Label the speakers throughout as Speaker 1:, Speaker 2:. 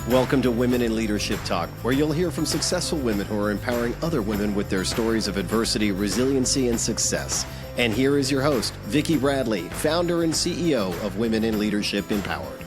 Speaker 1: Welcome to Women in Leadership Talk, where you'll hear from successful women who are empowering other women with their stories of adversity, resiliency, and success. And here is your host, Vicki Bradley, founder and CEO of Women in Leadership Empowered.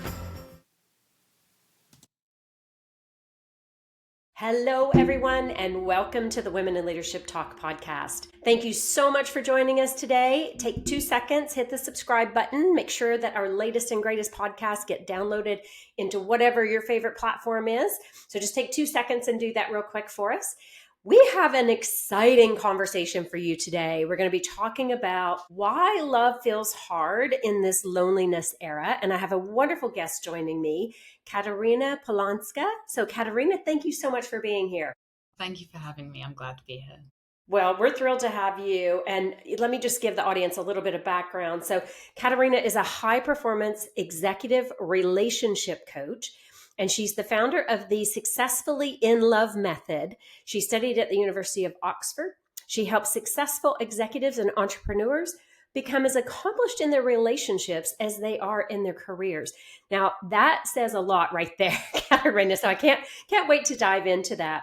Speaker 2: Hello, everyone, and welcome to the Women in Leadership Talk podcast. Thank you so much for joining us today. Take 2 seconds, hit the subscribe button. Make sure that our latest and greatest podcasts get downloaded into whatever your favorite platform is. So just take 2 seconds and do that real quick for us. We have an exciting conversation for you today. We're going to be talking about why love feels hard in this loneliness era. And I have a wonderful guest joining me, Katarina Polonska. So Katarina, thank you so much for being here.
Speaker 3: Thank you for having me. I'm glad to be here.
Speaker 2: Well, we're thrilled to have you. And let me just give the audience a little bit of background. So Katarina is a high-performance executive relationship coach, and she's the founder of the Successfully in Love method. She studied at the University of Oxford. She helps successful executives and entrepreneurs become as accomplished in their relationships as they are in their careers. Now, that says a lot right there, Katarina. So I can't wait to dive into that.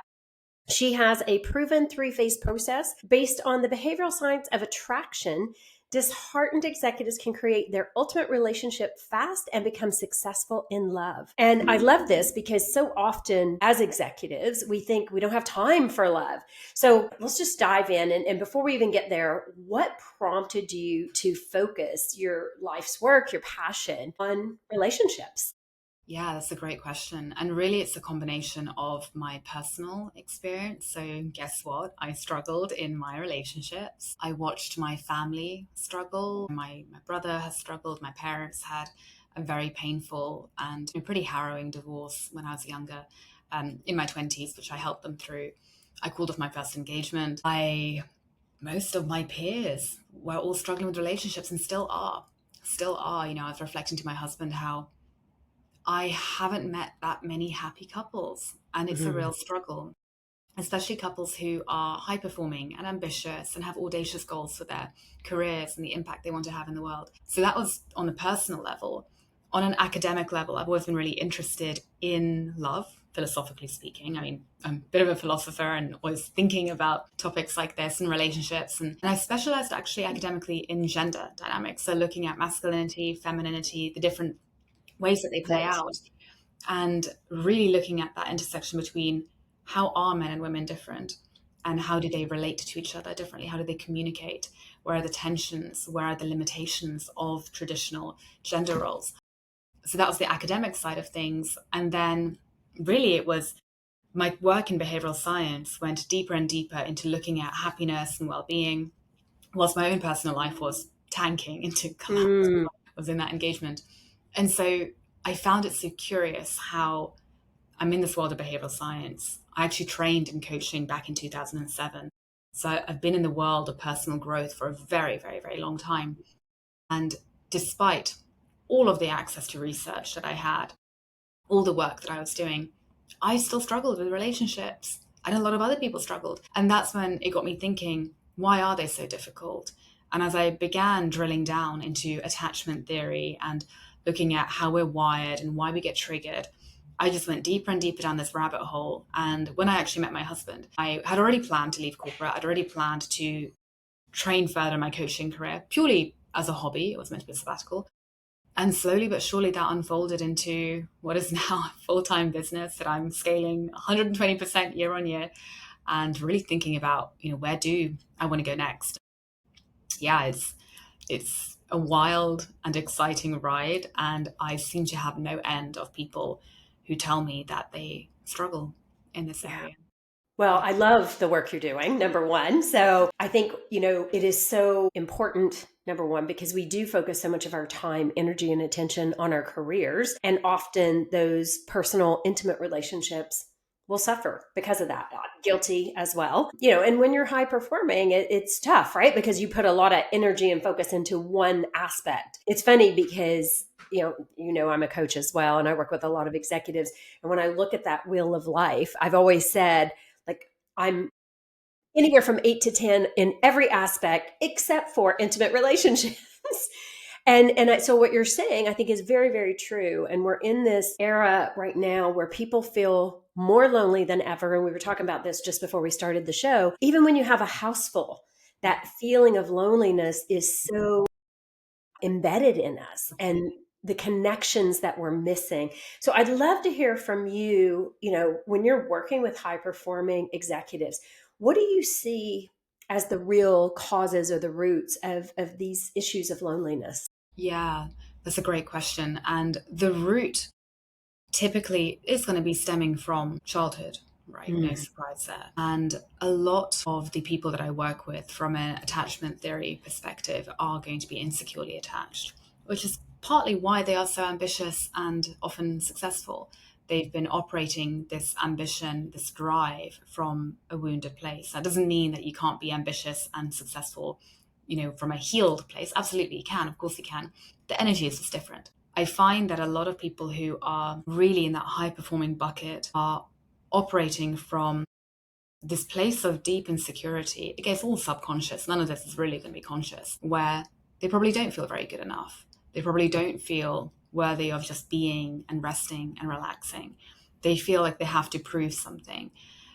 Speaker 2: She has a proven 3-phase process based on the behavioral science of attraction. Disheartened executives can create their ultimate relationship fast and become successful in love. And I love this because so often as executives, we think we don't have time for love. So let's just dive in. And before we even get there, what prompted you to focus your life's work, your passion on relationships?
Speaker 3: Yeah, that's a great question. And really, it's a combination of my personal experience. So guess what? I struggled in my relationships. I watched my family struggle. My brother has struggled. My parents had a very painful and pretty harrowing divorce when I was younger, in my 20s, which I helped them through. I called off my first engagement. Most of my peers were all struggling with relationships and still are. I was reflecting to my husband how I haven't met that many happy couples, and it's a real struggle, especially couples who are high performing and ambitious and have audacious goals for their careers and the impact they want to have in the world. So that was on a personal level. On an academic level, I've always been really interested in love, philosophically speaking. I mean, I'm a bit of a philosopher and always thinking about topics like this and relationships. And I specialized actually academically in gender dynamics. So looking at masculinity, femininity, the different ways that they play out, and really looking at that intersection between how are men and women different and how do they relate to each other differently? How do they communicate? Where are the tensions? Where are the limitations of traditional gender roles? So that was the academic side of things. And then really it was my work in behavioral science went deeper and deeper into looking at happiness and well-being, whilst my own personal life was tanking into collapse. I was in that engagement. And so I found it so curious how I'm in this world of behavioral science. I actually trained in coaching back in 2007. So I've been in the world of personal growth for a very, very, very long time. And despite all of the access to research that I had, all the work that I was doing, I still struggled with relationships. And a lot of other people struggled. And that's when it got me thinking, why are they so difficult? And as I began drilling down into attachment theory and looking at how we're wired and why we get triggered, I just went deeper and deeper down this rabbit hole. And when I actually met my husband, I had already planned to leave corporate. I'd already planned to train further in my coaching career, purely as a hobby. It was meant to be a sabbatical. And slowly but surely that unfolded into what is now a full-time business that I'm scaling 120% year on year, and really thinking about, where do I want to go next? Yeah, it's a wild and exciting ride, and I seem to have no end of people who tell me that they struggle in this area.
Speaker 2: Well, I love the work you're doing, number one. So I think, it is so important, number one, because we do focus so much of our time, energy, and attention on our careers. And often those personal, intimate relationships will suffer because of that. I'm guilty as well. And when you're high performing, it's tough, right? Because you put a lot of energy and focus into one aspect. It's funny because I'm a coach as well, and I work with a lot of executives. And when I look at that wheel of life, I've always said, I'm anywhere from 8 to 10 in every aspect except for intimate relationships. So what you're saying, I think, is very, very true. And we're in this era right now where people feel more lonely than ever. And we were talking about this just before we started the show. Even when you have a house full, that feeling of loneliness is so embedded in us, and the connections that we're missing. So I'd love to hear from you, when you're working with high performing executives, what do you see as the real causes or the roots of these issues of loneliness?
Speaker 3: Yeah, that's a great question. And the root typically is going to be stemming from childhood, right? No surprise there. And a lot of the people that I work with from an attachment theory perspective are going to be insecurely attached, which is partly why they are so ambitious and often successful. They've been operating this ambition, this drive from a wounded place. That doesn't mean that you can't be ambitious and successful, from a healed place. Absolutely, you can. Of course, you can. The energy is just different. I find that a lot of people who are really in that high performing bucket are operating from this place of deep insecurity. Again, it's all subconscious. None of this is really going to be conscious, where they probably don't feel very good enough. They probably don't feel worthy of just being and resting and relaxing. They feel like they have to prove something.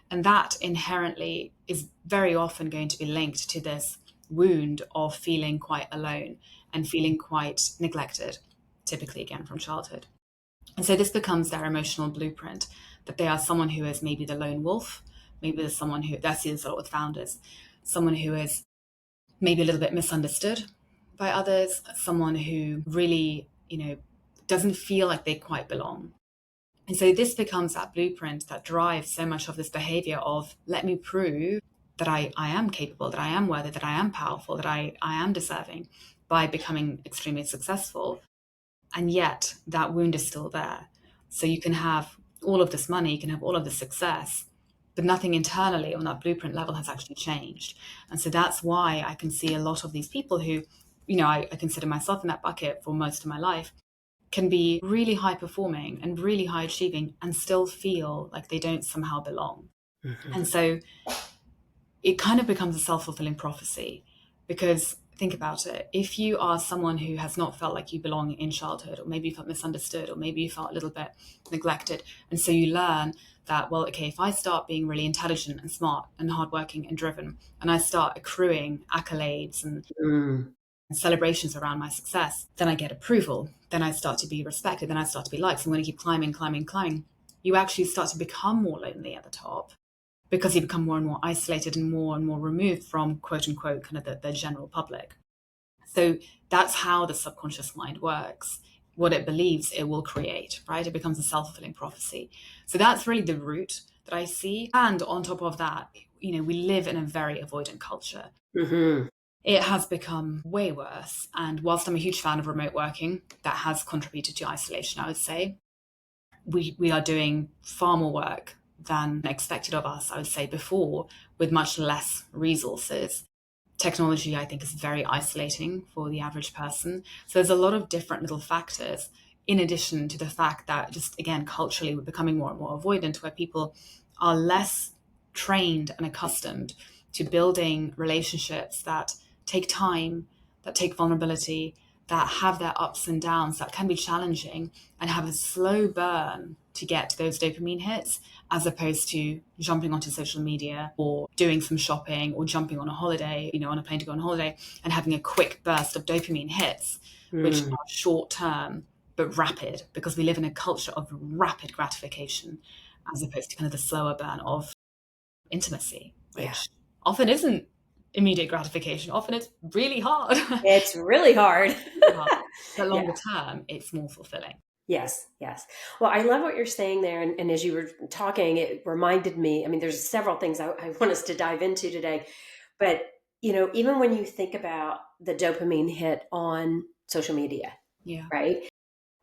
Speaker 3: And that inherently is very often going to be linked to this wound of feeling quite alone and feeling quite neglected, typically again from childhood. And so this becomes their emotional blueprint, that they are someone who is maybe the lone wolf, maybe there's someone who, that's a lot with founders, someone who is maybe a little bit misunderstood by others, someone who really, doesn't feel like they quite belong. And so this becomes that blueprint that drives so much of this behavior of, let me prove that I am capable, that I am worthy, that I am powerful, that I am deserving, by becoming extremely successful. And yet that wound is still there. So you can have all of this money, you can have all of this success, but nothing internally on that blueprint level has actually changed. And so that's why I can see a lot of these people who, I consider myself in that bucket for most of my life, can be really high performing and really high achieving and still feel like they don't somehow belong. And so it kind of becomes a self-fulfilling prophecy, because think about it. If you are someone who has not felt like you belong in childhood, or maybe you felt misunderstood, or maybe you felt a little bit neglected, and so you learn that, well, okay, if I start being really intelligent and smart and hardworking and driven, and I start accruing accolades and celebrations around my success, then I get approval, then I start to be respected, then I start to be liked. So I'm going to keep climbing. You actually start to become more lonely at the top, because you become more and more isolated and more removed from, quote unquote, kind of the general public. So that's how the subconscious mind works. What it believes, it will create, right? It becomes a self-fulfilling prophecy. So that's really the root that I see. And on top of that, we live in a very avoidant culture. It has become way worse. And whilst I'm a huge fan of remote working, that has contributed to isolation, I would say. We are doing far more work than expected of us, I would say, before, with much less resources. Technology, I think, is very isolating for the average person. So there's a lot of different little factors, in addition to the fact that, just again, culturally, we're becoming more and more avoidant, where people are less trained and accustomed to building relationships that take time, that take vulnerability, that have their ups and downs, that can be challenging, and have a slow burn to get those dopamine hits, as opposed to jumping onto social media or doing some shopping or jumping on a holiday, on a plane to go on holiday, and having a quick burst of dopamine hits, which are short term but rapid, because we live in a culture of rapid gratification, as opposed to kind of the slower burn of intimacy, which often isn't immediate gratification. Often it's really hard.
Speaker 2: It's really hard.
Speaker 3: But longer term, it's more fulfilling.
Speaker 2: Yes. Well, I love what you're saying there. And as you were talking, it reminded me, there's several things I want us to dive into today. But, even when you think about the dopamine hit on social media, right?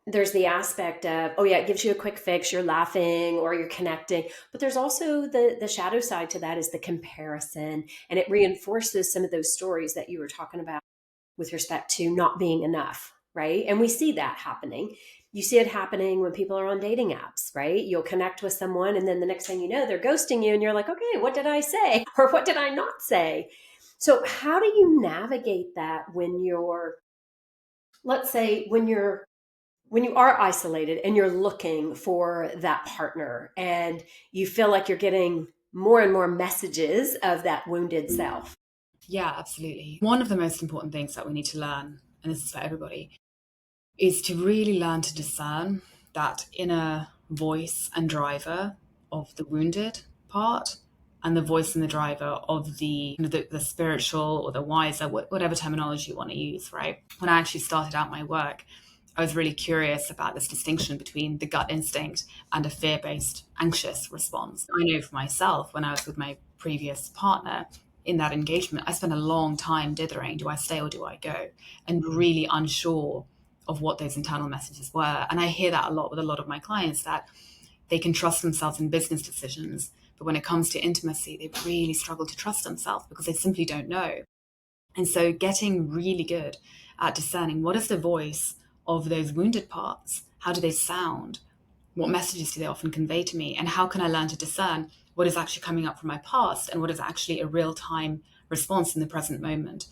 Speaker 2: There's the aspect of, it gives you a quick fix, you're laughing or you're connecting. But there's also the shadow side to that, is the comparison. And it reinforces some of those stories that you were talking about with respect to not being enough, right? And we see that happening. You see it happening when people are on dating apps, right? You'll connect with someone, and then the next thing you know, they're ghosting you, and you're like, okay, what did I say? Or what did I not say? So how do you navigate that when you're let's say when you are isolated and you're looking for that partner and you feel like you're getting more and more messages of that wounded self.
Speaker 3: Yeah, absolutely. One of the most important things that we need to learn, and this is for everybody, is to really learn to discern that inner voice and driver of the wounded part and the voice and the driver of the spiritual or the wiser, whatever terminology you want to use, right? When I actually started out my work, I was really curious about this distinction between the gut instinct and a fear-based anxious response. I know for myself, when I was with my previous partner in that engagement, I spent a long time dithering, do I stay or do I go? And really unsure of what those internal messages were. And I hear that a lot with a lot of my clients, that they can trust themselves in business decisions, but when it comes to intimacy, they really struggle to trust themselves because they simply don't know. And so getting really good at discerning what is the voice of those wounded parts, how do they sound, what messages do they often convey to me, and how can I learn to discern what is actually coming up from my past and what is actually a real-time response in the present moment.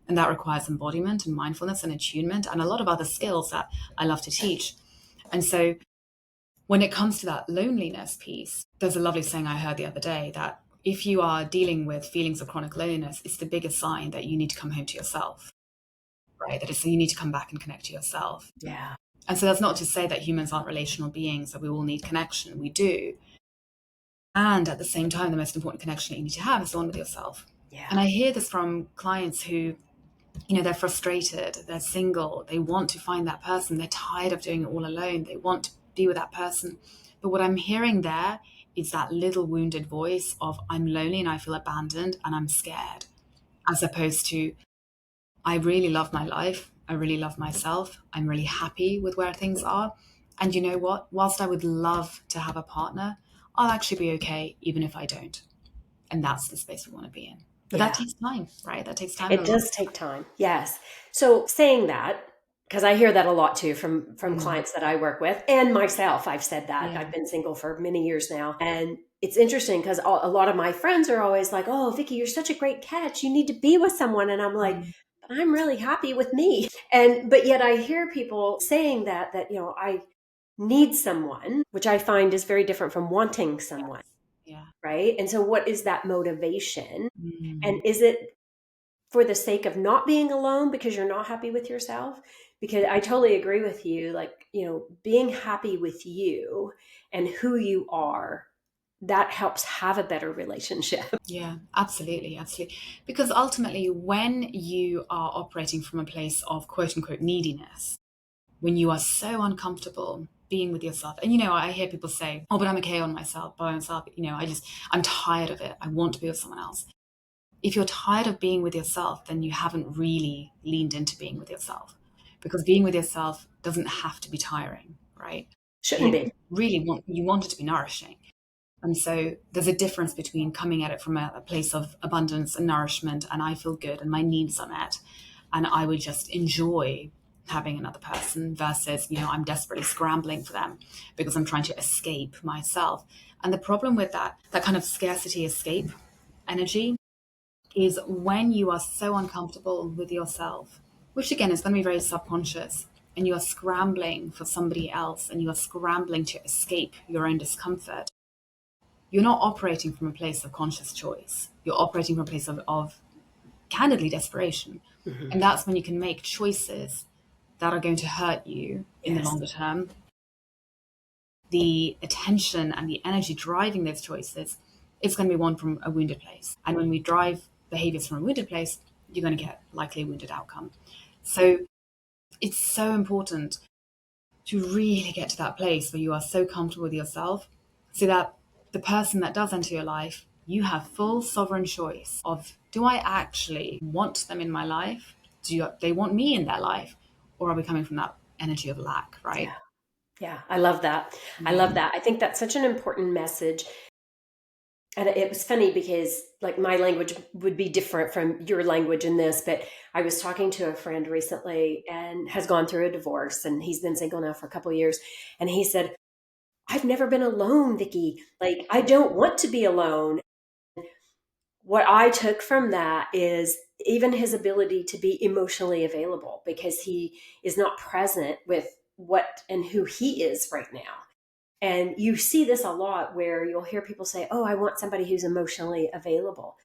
Speaker 3: And that requires embodiment and mindfulness and attunement and a lot of other skills that I love to teach. And so when it comes to that loneliness piece, there's a lovely saying I heard the other day that if you are dealing with feelings of chronic loneliness, it's the biggest sign that you need to come home to yourself, right? That is, you need to come back and connect to yourself.
Speaker 2: Yeah.
Speaker 3: And so that's not to say that humans aren't relational beings, that we all need connection. We do. And at the same time, the most important connection that you need to have is the one with yourself.
Speaker 2: Yeah.
Speaker 3: And I hear this from clients who, they're frustrated, they're single, they want to find that person, they're tired of doing it all alone, they want to be with that person. But what I'm hearing there is that little wounded voice of, I'm lonely and I feel abandoned and I'm scared, as opposed to, I really love my life, I really love myself, I'm really happy with where things are. And you know what? Whilst I would love to have a partner, I'll actually be okay even if I don't. And that's the space we want to be in. But that takes time, right? That takes time.
Speaker 2: It does take time. Yes. So saying that, because I hear that a lot too from clients that I work with and myself, I've said that.
Speaker 3: Yeah.
Speaker 2: I've been single for many years now. And it's interesting because a lot of my friends are always like, oh, Vicki, you're such a great catch. You need to be with someone. And I'm like, but I'm really happy with me. But yet I hear people saying that, I need someone, which I find is very different from wanting someone.
Speaker 3: Yeah.
Speaker 2: Right. And so what is that motivation? And is it for the sake of not being alone because you're not happy with yourself? Because I totally agree with you. Like, being happy with you and who you are, that helps have a better relationship.
Speaker 3: Yeah, absolutely. Absolutely. Because ultimately, when you are operating from a place of quote unquote neediness, when you are so uncomfortable being with yourself, and I hear people say, oh, but I'm okay on myself, by myself, I'm tired of it. I want to be with someone else. If you're tired of being with yourself, then you haven't really leaned into being with yourself, because being with yourself doesn't have to be tiring, right?
Speaker 2: Shouldn't be.
Speaker 3: You want it to be nourishing. And so there's a difference between coming at it from a place of abundance and nourishment, and I feel good and my needs are met, and I would just enjoy having another person, versus, I'm desperately scrambling for them because I'm trying to escape myself. And the problem with that kind of scarcity escape energy is when you are so uncomfortable with yourself, which again is going to be very subconscious, and you are scrambling for somebody else and you are scrambling to escape your own discomfort, you're not operating from a place of conscious choice. You're operating from a place of candidly desperation.
Speaker 2: Mm-hmm.
Speaker 3: And that's when you can make choices that are going to hurt you in the longer term. The attention and the energy driving those choices is going to be one from a wounded place. And when we drive behaviors from a wounded place, you're going to get likely a wounded outcome. So it's so important to really get to that place where you are so comfortable with yourself, so that the person that does enter your life, you have full sovereign choice of, do I actually want them in my life? Do they want me in their life? Or are we coming from that energy of lack, right?
Speaker 2: Yeah. I love that. I love that. I think that's such an important message. And it was funny because like my language would be different from your language in this, but I was talking to a friend recently and has gone through a divorce, and he's been single now for a couple of years. And he said, I've never been alone, Vicki. Like, I don't want to be alone. what I took from that is even his ability to be emotionally available, because he is not present with what and who he is right now. And you see this a lot where you'll hear people say, "Oh, I want somebody who's emotionally available."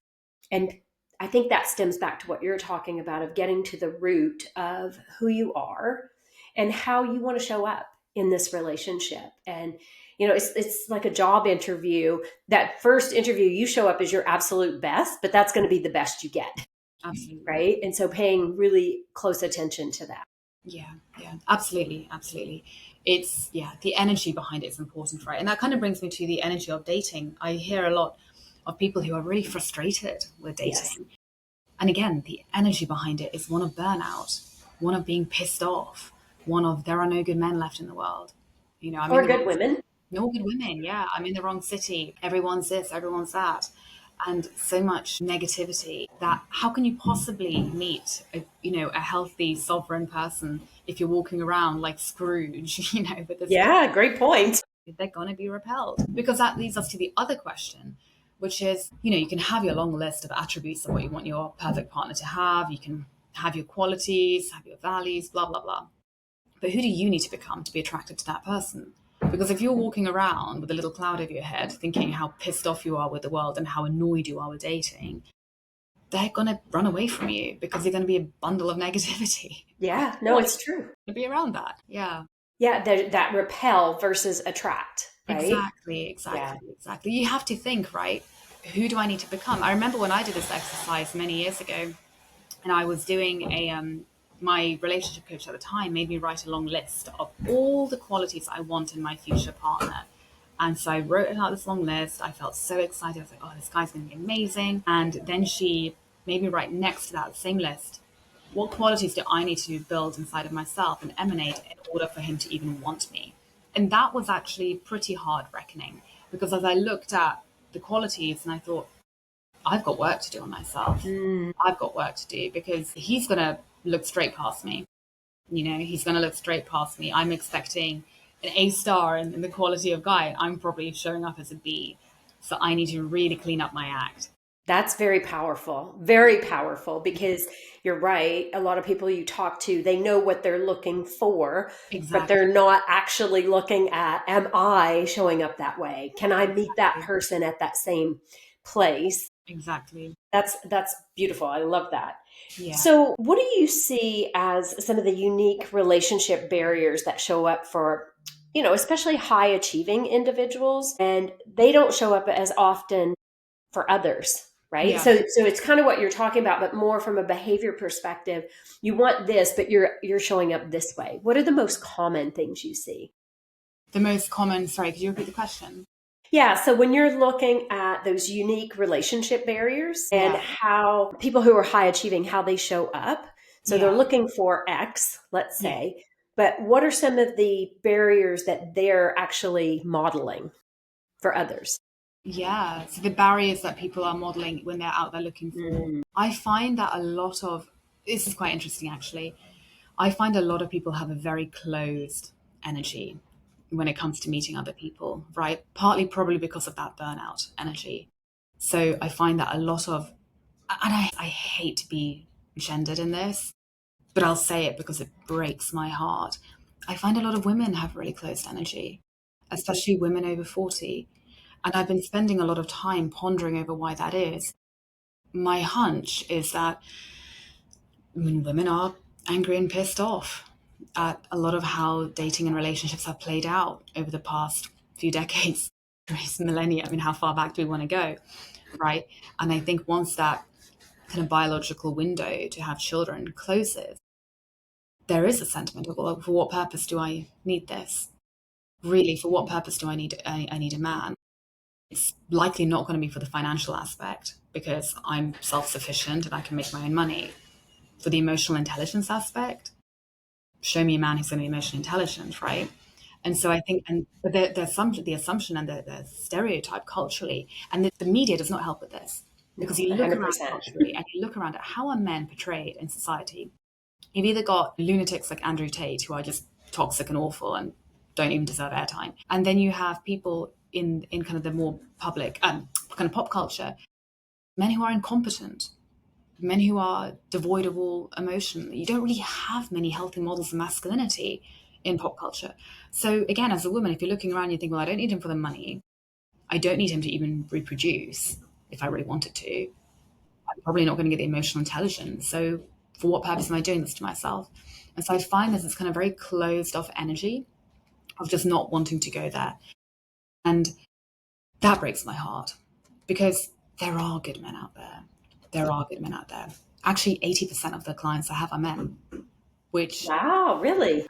Speaker 2: And I think that stems back to what you're talking about, of getting to the root of who you are and how you want to show up in this relationship. And it's like a job interview. That first interview, you show up as your absolute best, but that's going to be the best you get.
Speaker 3: Absolutely.
Speaker 2: Right. And so paying really close attention to that.
Speaker 3: Yeah, absolutely. It's, the energy behind it is important, right? And that kind of brings me to the energy of dating. I hear a lot of people who are really frustrated with dating.
Speaker 2: Yes.
Speaker 3: And again, the energy behind it is one of burnout, one of being pissed off, one of there are no good men left in the world.
Speaker 2: Or good women.
Speaker 3: No good women. Yeah. I'm in the wrong city. Everyone's this, everyone's that. And so much negativity that how can you possibly meet a healthy, sovereign person if you're walking around like Scrooge, with this.
Speaker 2: Yeah, great point.
Speaker 3: They're going to be repelled, because that leads us to the other question, which is, you can have your long list of attributes of what you want your perfect partner to have. You can have your qualities, have your values, blah, blah, blah. But who do you need to become to be attracted to that person? Because if you're walking around with a little cloud over your head, thinking how pissed off you are with the world and how annoyed you are with dating, they're going to run away from you because you're going to be a bundle of negativity.
Speaker 2: Yeah, no, it's true.
Speaker 3: To be around that. Yeah.
Speaker 2: Yeah, that repel versus attract, right?
Speaker 3: Exactly. You have to think, right? Who do I need to become? I remember when I did this exercise many years ago, and I was doing my relationship coach at the time made me write a long list of all the qualities I want in my future partner. And so I wrote out this long list. I felt so excited. I was like, oh, this guy's going to be amazing. And then she made me write next to that same list, what qualities do I need to build inside of myself and emanate in order for him to even want me? And that was actually pretty hard reckoning, because as I looked at the qualities and I thought, I've got work to do on myself. I've got work to do, because he's going to look straight past me. He's going to look straight past me. I'm expecting an A star in the quality of guy. I'm probably showing up as a B. So I need to really clean up my act.
Speaker 2: That's very powerful, because you're right. A lot of people you talk to, they know what they're looking for,
Speaker 3: Exactly.
Speaker 2: but they're not actually looking at, am I showing up that way? Can I meet that person at that same place?
Speaker 3: Exactly.
Speaker 2: That's beautiful. I love that.
Speaker 3: Yeah.
Speaker 2: So what do you see as some of the unique relationship barriers that show up for, especially high achieving individuals, and they don't show up as often for others? Right.
Speaker 3: Yeah.
Speaker 2: So it's kind of what you're talking about, but more from a behavior perspective. You want this, but you're showing up this way. What are the most common things you see?
Speaker 3: The most common, sorry, could you repeat the question?
Speaker 2: Yeah. So when you're looking at those unique relationship barriers and how people who are high achieving, how they show up. So they're looking for X, let's say, but what are some of the barriers that they're actually modeling for others?
Speaker 3: Yeah, so the barriers that people are modeling when they're out there looking for. I find that this is quite interesting actually. I find a lot of people have a very closed energy when it comes to meeting other people, right? Partly probably because of that burnout energy. So I find that a lot of, and I hate to be gendered in this, but I'll say it because it breaks my heart. I find a lot of women have really closed energy, especially women over 40. And I've been spending a lot of time pondering over why that is. My hunch is that women are angry and pissed off at a lot of how dating and relationships have played out over the past few decades, millennia. I mean, how far back do we want to go, right? And I think once that kind of biological window to have children closes, there is a sentiment of, well, for what purpose do I need this? Really, for what purpose do I need a man? It's likely not going to be for the financial aspect, because I'm self-sufficient and I can make my own money. For the emotional intelligence aspect, show me a man who's going to be emotionally intelligent, right? And so I think, but the assumption and the stereotype culturally, and the media does not help with this, because you look
Speaker 2: 100%.
Speaker 3: around culturally and you look around at how are men portrayed in society. You've either got lunatics like Andrew Tate, who are just toxic and awful and don't even deserve airtime, and then you have people in kind of the more public kind of pop culture men who are incompetent, men who are devoid of all emotion. You don't really have many healthy models of masculinity in pop culture. So again, as a woman, if you're looking around, you think, well, I don't need him for the money. I don't need him to even reproduce if I really wanted to. I'm probably not going to get the emotional intelligence. So for what purpose am I doing this to myself? And so I find there's this kind of very closed off energy of just not wanting to go there. And that breaks my heart because there are good men out there. There are good men out there. Actually, 80% of the clients I have are men, which,
Speaker 2: Wow, really?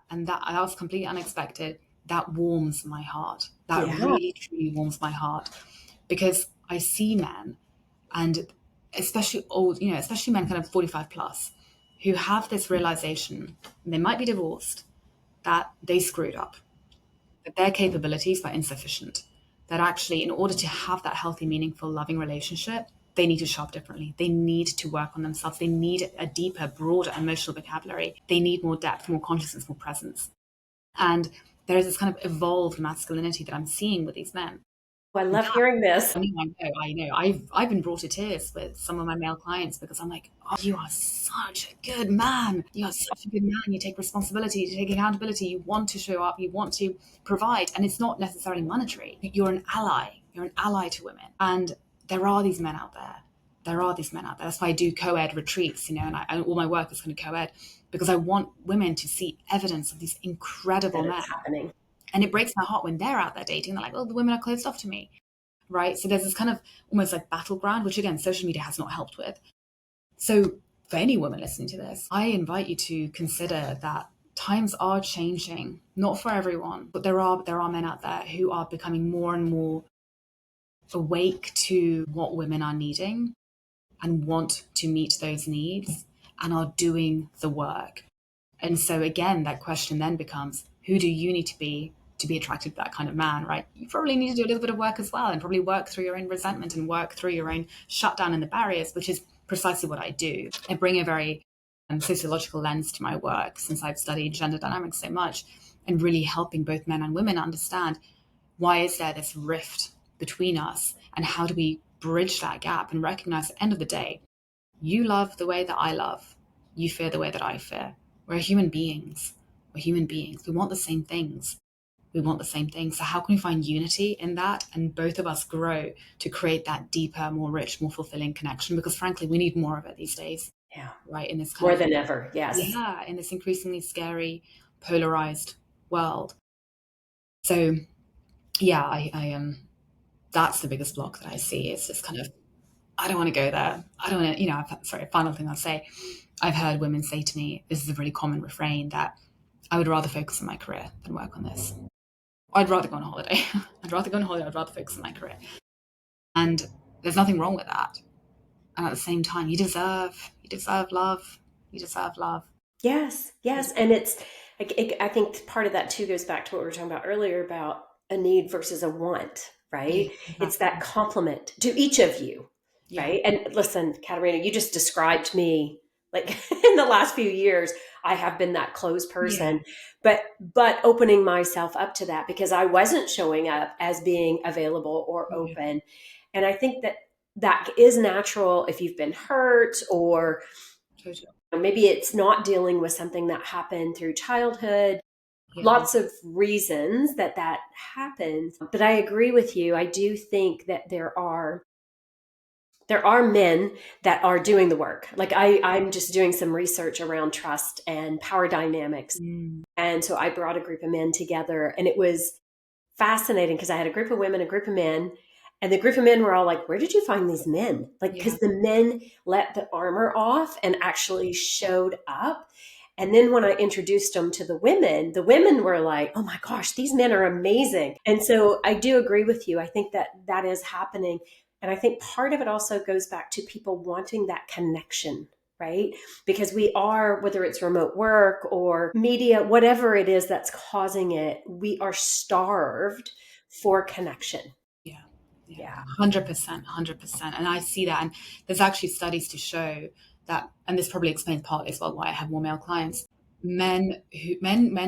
Speaker 3: and that was completely unexpected. That warms my heart. That
Speaker 2: Yeah.
Speaker 3: really, truly warms my heart because I see men, and especially old, especially men kind of 45 plus, who have this realization, they might be divorced, that they screwed up, that their capabilities were insufficient, that actually, in order to have that healthy, meaningful, loving relationship, they need to show up differently. They need to work on themselves. They need a deeper, broader emotional vocabulary. They need more depth, more consciousness, more presence. And there is this kind of evolved masculinity that I'm seeing with these men.
Speaker 2: I love hearing this.
Speaker 3: I know. I've been brought to tears with some of my male clients because I'm like, oh, you are such a good man. You are such a good man. You take responsibility, you take accountability. You want to show up. You want to provide. And it's not necessarily monetary. You're an ally. You're an ally to women. And there are these men out there. That's why I do co-ed retreats, and all my work is kind of co-ed because I want women to see evidence of these incredible men.
Speaker 2: Happening.
Speaker 3: And it breaks my heart when they're out there dating. They're like, oh, the women are closed off to me. Right? So there's this kind of almost like battleground, which again, social media has not helped with. So for any woman listening to this, I invite you to consider that times are changing, not for everyone, but there are men out there who are becoming more and more awake to what women are needing and want to meet those needs and are doing the work. And so again, that question then becomes, who do you need to be attracted to that kind of man, right? You probably need to do a little bit of work as well and probably work through your own resentment and work through your own shutdown and the barriers, which is precisely what I do. I bring a very sociological lens to my work since I've studied gender dynamics so much and really helping both men and women understand why is there this rift between us and how do we bridge that gap and recognize at the end of the day, you love the way that I love, you fear the way that I fear. We're human beings. We want the same things. So how can we find unity in that and both of us grow to create that deeper, more rich, more fulfilling connection? Because frankly, we need more of it these days.
Speaker 2: Yeah.
Speaker 3: Right. In this
Speaker 2: more than ever. Yes.
Speaker 3: Yeah. In this increasingly scary, polarized world. So yeah, I that's the biggest block that I see. It's just kind of, I don't want to go there. I don't want to, final thing I'll say. I've heard women say to me, this is a really common refrain, that I would rather focus on my career than work on this. I'd rather go on holiday. I'd rather focus on my career. And there's nothing wrong with that. And at the same time, you deserve love.
Speaker 2: Yes. And I think part of that too goes back to what we were talking about earlier about a need versus a want, right? Yeah, exactly. It's that complement to each of you, right? And listen, Katarina, you just described me like in the last few years. I have been that closed person, but opening myself up to that because I wasn't showing up as being available or open. And I think that is natural if you've been hurt or maybe it's not dealing with something that happened through childhood. Lots of reasons that happens. But I agree with you. I do think that there are men that are doing the work. Like I'm just doing some research around trust and power dynamics. And so I brought a group of men together and it was fascinating because I had a group of women, a group of men, and the group of men were all like, where did you find these men? Like, because the men let the armor off and actually showed up. And then when I introduced them to the women were like, oh my gosh, these men are amazing. And so I do agree with you. I think that is happening. And I think part of it also goes back to people wanting that connection, right? Because we are, whether it's remote work or media, whatever it is that's causing it, we are starved for connection.
Speaker 3: Yeah. 100%. And I see that. And there's actually studies to show that, and this probably explains partly as well why I have more male clients. Men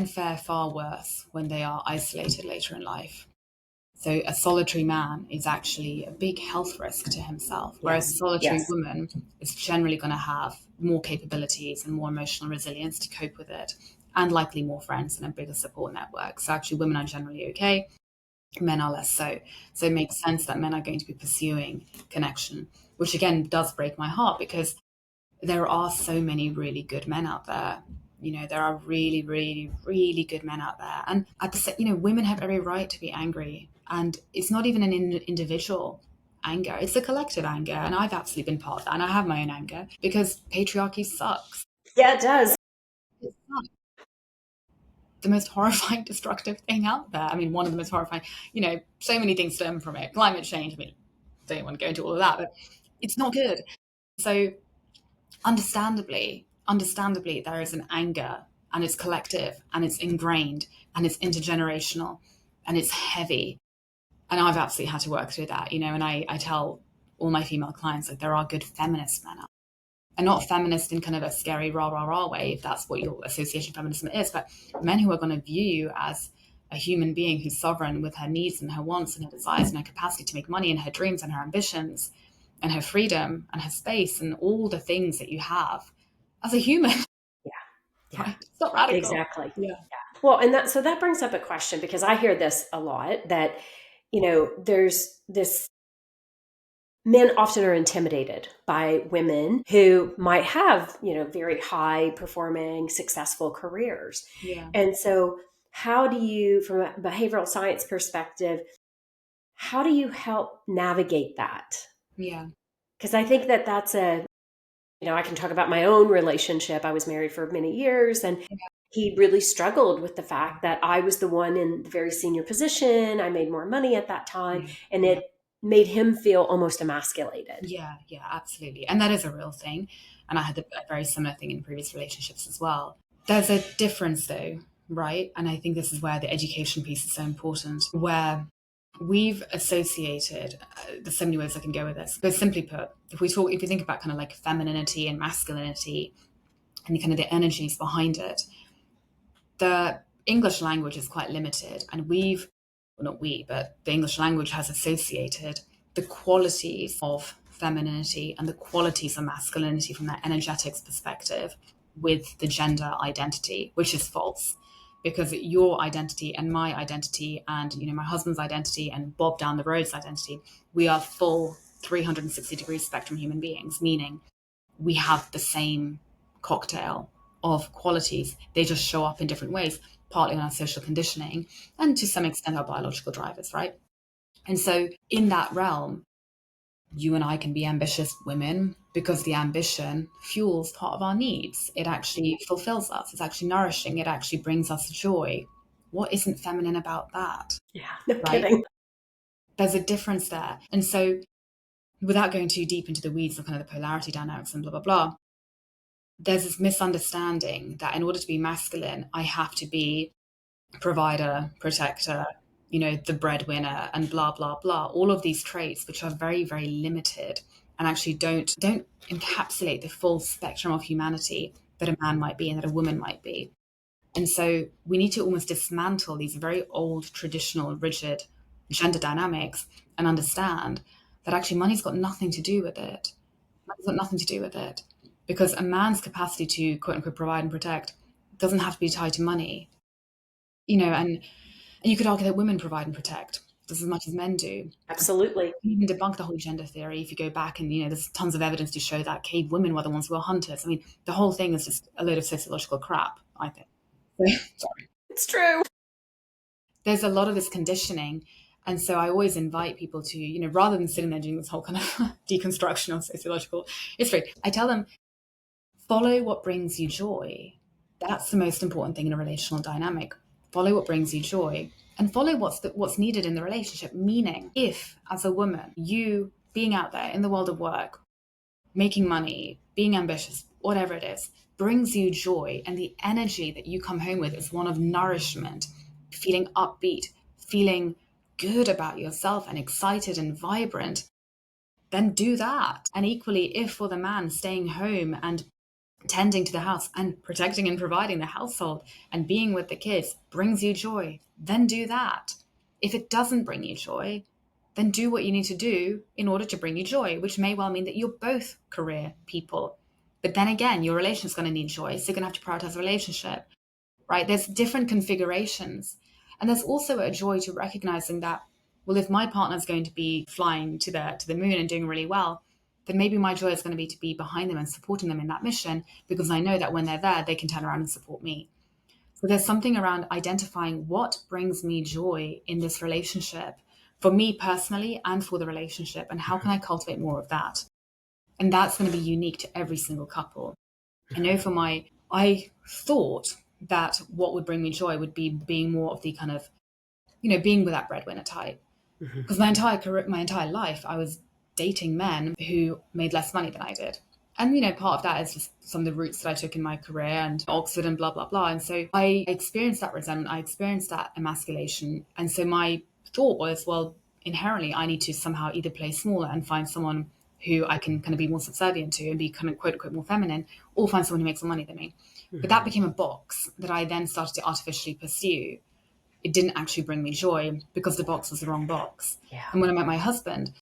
Speaker 3: fare far worse when they are isolated later in life. So a solitary man is actually a big health risk to himself, whereas a solitary woman is generally going to have more capabilities and more emotional resilience to cope with it, and likely more friends and a bigger support network. So actually women are generally okay, men are less so. So it makes sense that men are going to be pursuing connection, which again does break my heart, because there are so many really good men out there. There are really, really, really good men out there. And at the same, women have every right to be angry. And it's not even an individual anger, it's a collective anger. And I've absolutely been part of that. And I have my own anger, because patriarchy sucks.
Speaker 2: Yeah, it does.
Speaker 3: It sucks. The most horrifying, destructive thing out there. I mean, one of the most horrifying, so many things stem from it. Climate change, I mean, don't want to go into all of that, but it's not good. So understandably, there is an anger, and it's collective, and it's ingrained, and it's intergenerational, and it's heavy. And I've absolutely had to work through that, and I tell all my female clients, like, there are good feminist men out, and not feminist in kind of a scary rah rah rah way, if that's what your association of feminism is, but men who are going to view you as a human being who's sovereign with her needs and her wants and her desires and her capacity to make money and her dreams and her ambitions and her freedom and her space and all the things that you have as a human.
Speaker 2: Yeah.
Speaker 3: Right? It's not radical.
Speaker 2: Exactly.
Speaker 3: Yeah.
Speaker 2: Well, and that brings up a question, because I hear this a lot, that, there's this, men often are intimidated by women who might have, very high performing, successful careers.
Speaker 3: Yeah.
Speaker 2: And so how do you, from a behavioral science perspective, how do you help navigate that?
Speaker 3: Yeah.
Speaker 2: Because I think that that's I can talk about my own relationship. I was married for many years, and he really struggled with the fact that I was the one in the very senior position. I made more money at that time, and it made him feel almost emasculated.
Speaker 3: Yeah, absolutely. And that is a real thing. And I had a very similar thing in previous relationships as well. There's a difference though, right? And I think this is where the education piece is so important, where we've associated, there's so many ways I can go with this, but simply put, if you think about kind of like femininity and masculinity and kind of the energies behind it, the English language is quite limited, and not we, but the English language has associated the qualities of femininity and the qualities of masculinity from that energetics perspective with the gender identity, which is false. Because your identity and my identity and my husband's identity and Bob down the road's identity, we are full 360 degree spectrum human beings, meaning we have the same cocktail of qualities. They just show up in different ways, partly on our social conditioning and to some extent our biological drivers, right? And so in that realm, you and I can be ambitious women because the ambition fuels part of our needs. It actually fulfills us. It's actually nourishing. It actually brings us joy. What isn't feminine about that?
Speaker 2: Yeah, no kidding.
Speaker 3: There's a difference there. And so without going too deep into the weeds of kind of the polarity dynamics and blah, blah, blah, there's this misunderstanding that in order to be masculine, I have to be provider, protector, the breadwinner, and blah, blah, blah. All of these traits, which are very, very limited and actually don't encapsulate the full spectrum of humanity that a man might be and that a woman might be. And so we need to almost dismantle these very old, traditional, rigid gender dynamics and understand that actually money's got nothing to do with it. Money's got nothing to do with it. Because a man's capacity to, quote unquote, provide and protect doesn't have to be tied to money. And you could argue that women provide and protect just as much as men do.
Speaker 2: Absolutely.
Speaker 3: You can debunk the whole gender theory if you go back and, there's tons of evidence to show that cave women were the ones who were hunters. I mean, the whole thing is just a load of sociological crap, I think. Sorry.
Speaker 2: It's true.
Speaker 3: There's a lot of this conditioning. And so I always invite people to, rather than sitting there doing this whole kind of deconstruction of sociological history, I tell them, follow what brings you joy. That's the most important thing in a relational dynamic. Follow what brings you joy and follow what's needed in the relationship. Meaning, if as a woman, you being out there in the world of work, making money, being ambitious, whatever it is, brings you joy, and the energy that you come home with is one of nourishment, feeling upbeat, feeling good about yourself and excited and vibrant, then do that. And equally, if for the man staying home and tending to the house and protecting and providing the household and being with the kids brings you joy, then do that. If it doesn't bring you joy, then do what you need to do in order to bring you joy, which may well mean that you're both career people. But then again, your relationship's going to need joy. So you're going to have to prioritize a relationship, right? There's different configurations. And there's also a joy to recognizing that, well, if my partner's going to be flying to the moon and doing really well, then maybe my joy is going to be behind them and supporting them in that mission, because I know that when they're there, they can turn around and support me. So there's something around identifying what brings me joy in this relationship for me personally and for the relationship, and how can I cultivate more of that? And that's going to be unique to every single couple. I know I thought that what would bring me joy would be being more of the kind of, being with that breadwinner type. Because my entire life, I was dating men who made less money than I did. And, part of that is just some of the routes that I took in my career and Oxford and blah, blah, blah. And so I experienced that resentment. I experienced that emasculation. And so my thought was, well, inherently, I need to somehow either play smaller and find someone who I can kind of be more subservient to and be kind of quote unquote more feminine, or find someone who makes more money than me. But that became a box that I then started to artificially pursue. It didn't actually bring me joy because the box was the wrong box.
Speaker 2: Yeah.
Speaker 3: And when I met my husband,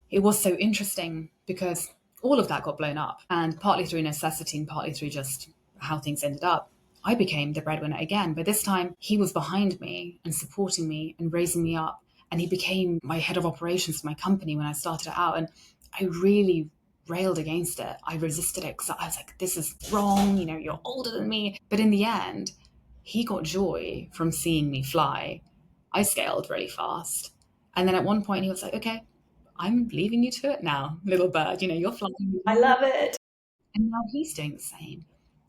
Speaker 3: it was so interesting because all of that got blown up, and partly through necessity and partly through just how things ended up, I became the breadwinner again. But this time he was behind me and supporting me and raising me up. And he became my head of operations for my company when I started out. And I really railed against it. I resisted it because I was like, this is wrong. You're older than me. But in the end, he got joy from seeing me fly. I scaled really fast. And then at one point he was like, okay, I'm leaving you to it now, little bird. You're flying.
Speaker 2: I love it.
Speaker 3: And now he's doing the same.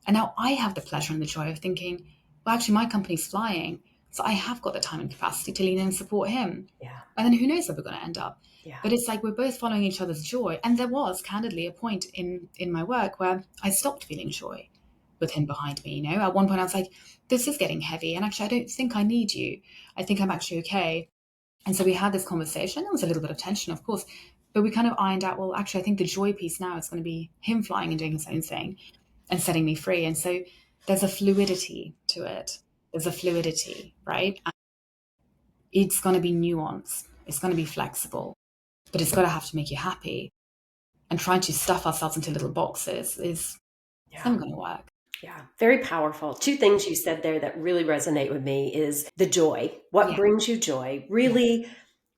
Speaker 3: And now I have the pleasure and the joy of thinking, well, actually, my company's flying. So I have got the time and capacity to lean in and support him.
Speaker 2: Yeah.
Speaker 3: And then who knows where we're going to end up.
Speaker 2: Yeah.
Speaker 3: But it's like we're both following each other's joy. And there was, candidly, a point in my work where I stopped feeling joy with him behind me. At one point I was like, this is getting heavy. And actually, I don't think I need you. I think I'm actually okay. And so we had this conversation. There was a little bit of tension, of course, but we kind of ironed out, well, actually, I think the joy piece now is going to be him flying and doing his own thing and setting me free. And so there's a fluidity to it. There's a fluidity, right? And it's going to be nuanced. It's going to be flexible, but it's got to have to make you happy. And trying to stuff ourselves into little boxes is never going to work.
Speaker 2: Yeah, very powerful. Two things you said there that really resonate with me is the joy. What brings you joy? Really,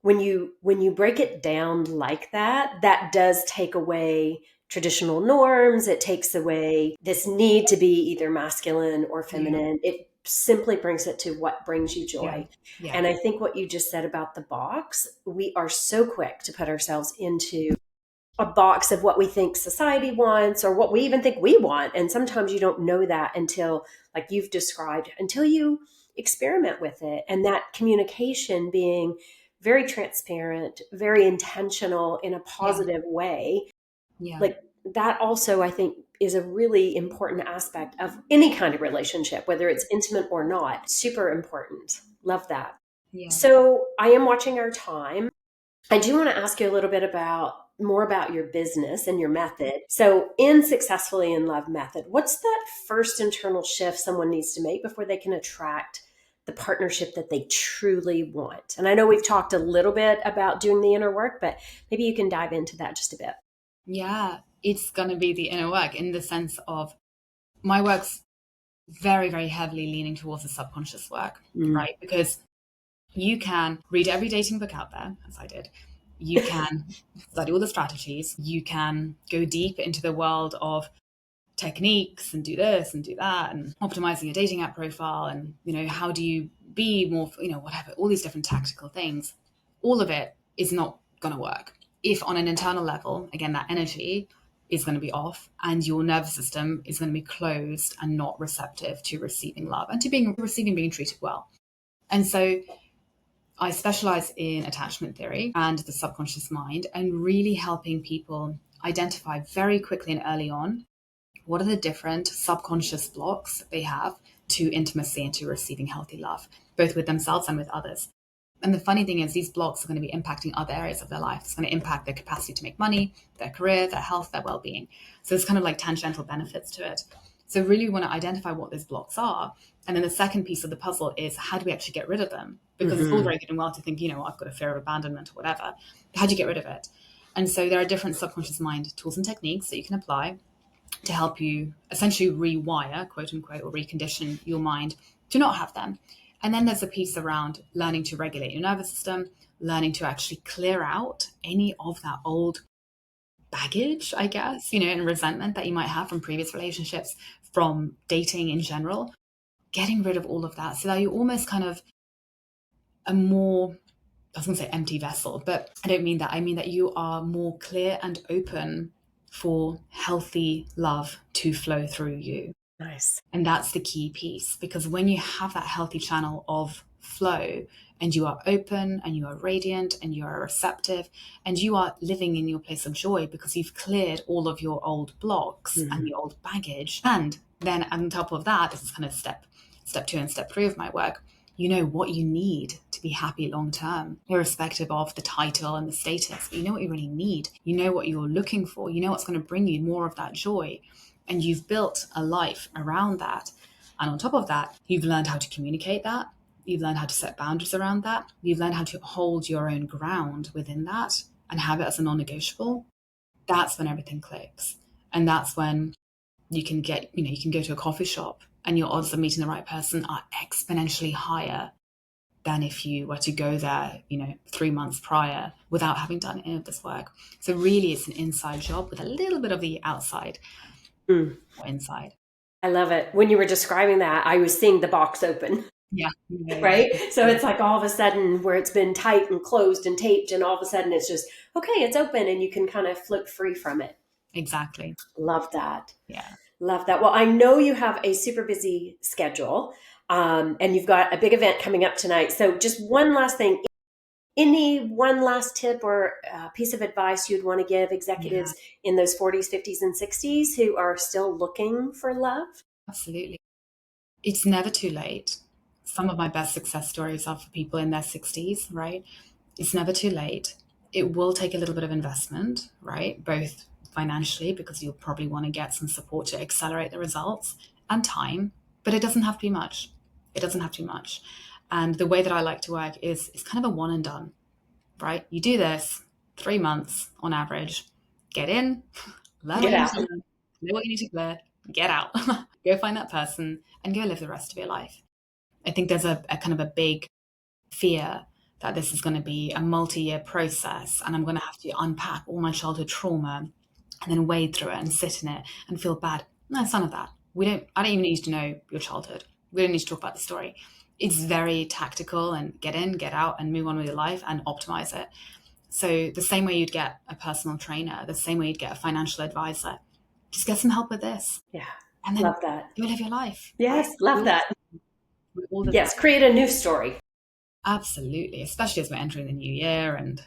Speaker 2: when you break it down like that, that does take away traditional norms. It takes away this need to be either masculine or feminine. It simply brings it to what brings you joy.
Speaker 3: Yeah.
Speaker 2: And I think what you just said about the box, we are so quick to put ourselves into a box of what we think society wants or what we even think we want. And sometimes you don't know that until, like you've described, until you experiment with it. And that communication being very transparent, very intentional in a positive way.
Speaker 3: Yeah.
Speaker 2: Like that also, I think, is a really important aspect of any kind of relationship, whether it's intimate or not. Super important. Love that.
Speaker 3: Yeah.
Speaker 2: So I am watching our time. I do want to ask you a little bit more about your business and your method. So in Successfully in Love method, what's that first internal shift someone needs to make before they can attract the partnership that they truly want? And I know we've talked a little bit about doing the inner work, but maybe you can dive into that just a bit.
Speaker 3: Yeah, it's going to be the inner work in the sense of my work's very, very heavily leaning towards the subconscious work, right? Because you can read every dating book out there, as I did. You can study all the strategies. You can go deep into the world of techniques and do this and do that and optimizing a dating app profile and, how do you be more, whatever, all these different tactical things. All of it is not going to work. If on an internal level, again, that energy is going to be off and your nervous system is going to be closed and not receptive to receiving love and to being treated well. And so I specialize in attachment theory and the subconscious mind and really helping people identify very quickly and early on what are the different subconscious blocks that they have to intimacy and to receiving healthy love, both with themselves and with others. And the funny thing is these blocks are going to be impacting other areas of their life. It's going to impact their capacity to make money, their career, their health, their well-being. So it's kind of like tangential benefits to it. So really want to identify what those blocks are. And then the second piece of the puzzle is, how do we actually get rid of them? Because it's all very good and well to think, I've got a fear of abandonment or whatever. How do you get rid of it? And so there are different subconscious mind tools and techniques that you can apply to help you essentially rewire, quote unquote, or recondition your mind to not have them. And then there's a piece around learning to regulate your nervous system, learning to actually clear out any of that old baggage, I guess, and resentment that you might have from previous relationships, from dating in general, getting rid of all of that so that you're almost kind of a more, I was going to say empty vessel, but I don't mean that. I mean that you are more clear and open for healthy love to flow through you.
Speaker 2: Nice.
Speaker 3: And that's the key piece, because when you have that healthy channel of flow and you are open and you are radiant and you are receptive and you are living in your place of joy because you've cleared all of your old blocks and your old baggage. And then on top of that, this is kind of step 2 and step 3 of my work. You know what you need to be happy long term, irrespective of the title and the status. But you know what you really need. You know what you're looking for. You know what's going to bring you more of that joy. And you've built a life around that. And on top of that, you've learned how to communicate that. You've learned how to set boundaries around that. You've learned how to hold your own ground within that and have it as a non-negotiable. That's when everything clicks. And that's when you can get, you can go to a coffee shop and your odds of meeting the right person are exponentially higher than if you were to go there, 3 months prior without having done any of this work. So really it's an inside job with a little bit of the outside or inside.
Speaker 2: I love it. When you were describing that, I was seeing the box open.
Speaker 3: Yeah.
Speaker 2: Right? So it's like all of a sudden where it's been tight and closed and taped, and all of a sudden it's just, okay, it's open and you can kind of flip free from it.
Speaker 3: Exactly.
Speaker 2: Love that.
Speaker 3: Yeah.
Speaker 2: Love that. Well, I know you have a super busy schedule, and you've got a big event coming up tonight. So just one last thing, any one last tip or piece of advice you'd want to give executives in those 40s, 50s, and 60s who are still looking for love?
Speaker 3: Absolutely. It's never too late. Some of my best success stories are for people in their 60s, right? It's never too late. It will take a little bit of investment, right? Both financially, because you'll probably want to get some support to accelerate the results, and time, but it doesn't have to be much. It doesn't have to be much. And the way that I like to work is kind of a one and done, right? You do this 3 months on average, get in, learn what you need to learn, know what you need to clear, get out, go find that person and go live the rest of your life. I think there's a kind of a big fear that this is going to be a multi-year process and I'm going to have to unpack all my childhood trauma and then wade through it and sit in it and feel bad. No, it's none of that. I don't even need to know your childhood. We don't need to talk about the story. It's very tactical and get in, get out and move on with your life and optimize it. So the same way you'd get a personal trainer, the same way you'd get a financial advisor, just get some help with this.
Speaker 2: Yeah.
Speaker 3: And then
Speaker 2: love that.
Speaker 3: go live your life.
Speaker 2: Yes.
Speaker 3: Right?
Speaker 2: Love that. Yes. Create a new story.
Speaker 3: Absolutely. Especially as we're entering the new year and,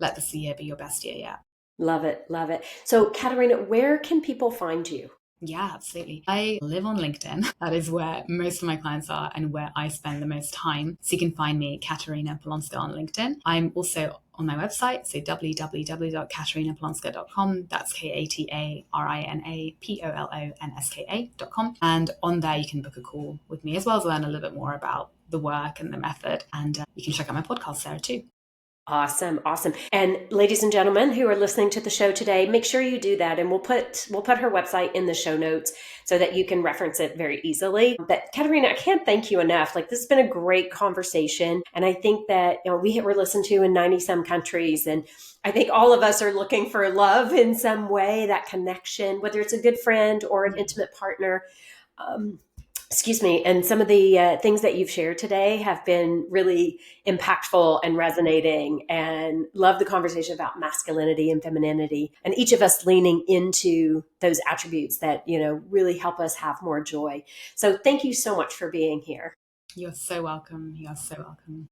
Speaker 3: let this year be your best year yet.
Speaker 2: Love it. Love it. So Katarina, where can people find you?
Speaker 3: Yeah, absolutely. I live on LinkedIn. That is where most of my clients are and where I spend the most time. So you can find me, Katarina Polonska, on LinkedIn. I'm also on my website, so www.katarinapolonska.com. That's KATARINAPOLONSKA.com. And on there, you can book a call with me as well as learn a little bit more about the work and the method. And you can check out my podcast there too.
Speaker 2: Awesome. Awesome. And ladies and gentlemen who are listening to the show today, make sure you do that. And we'll put her website in the show notes so that you can reference it very easily. But Katarina, I can't thank you enough. Like, this has been a great conversation. And I think that, we're listened to in 90 some countries. And I think all of us are looking for love in some way, that connection, whether it's a good friend or an intimate partner. And some of the things that you've shared today have been really impactful and resonating, and love the conversation about masculinity and femininity and each of us leaning into those attributes that, really help us have more joy. So thank you so much for being here.
Speaker 3: You're so welcome. You're so welcome.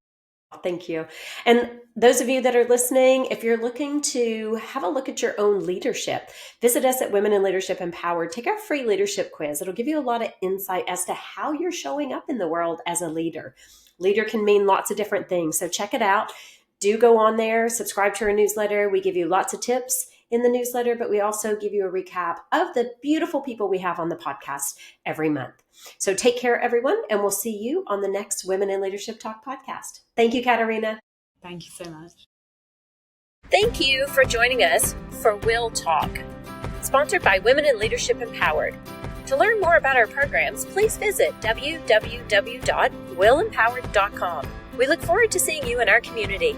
Speaker 2: Thank you. And those of you that are listening, if you're looking to have a look at your own leadership, visit us at Women in Leadership Empowered. Take our free leadership quiz. It'll give you a lot of insight as to how you're showing up in the world as a leader. Leader can mean lots of different things. So check it out. Do go on there, subscribe to our newsletter. We give you lots of tips in the newsletter, but we also give you a recap of the beautiful people we have on the podcast every month. So take care, everyone, and we'll see you on the next Women in Leadership Talk podcast. Thank you, Katarina.
Speaker 3: Thank you so much.
Speaker 2: Thank you for joining us for WIL Talk, sponsored by Women in Leadership Empowered. To learn more about our programs, please visit www.willempowered.com. We look forward to seeing you in our community.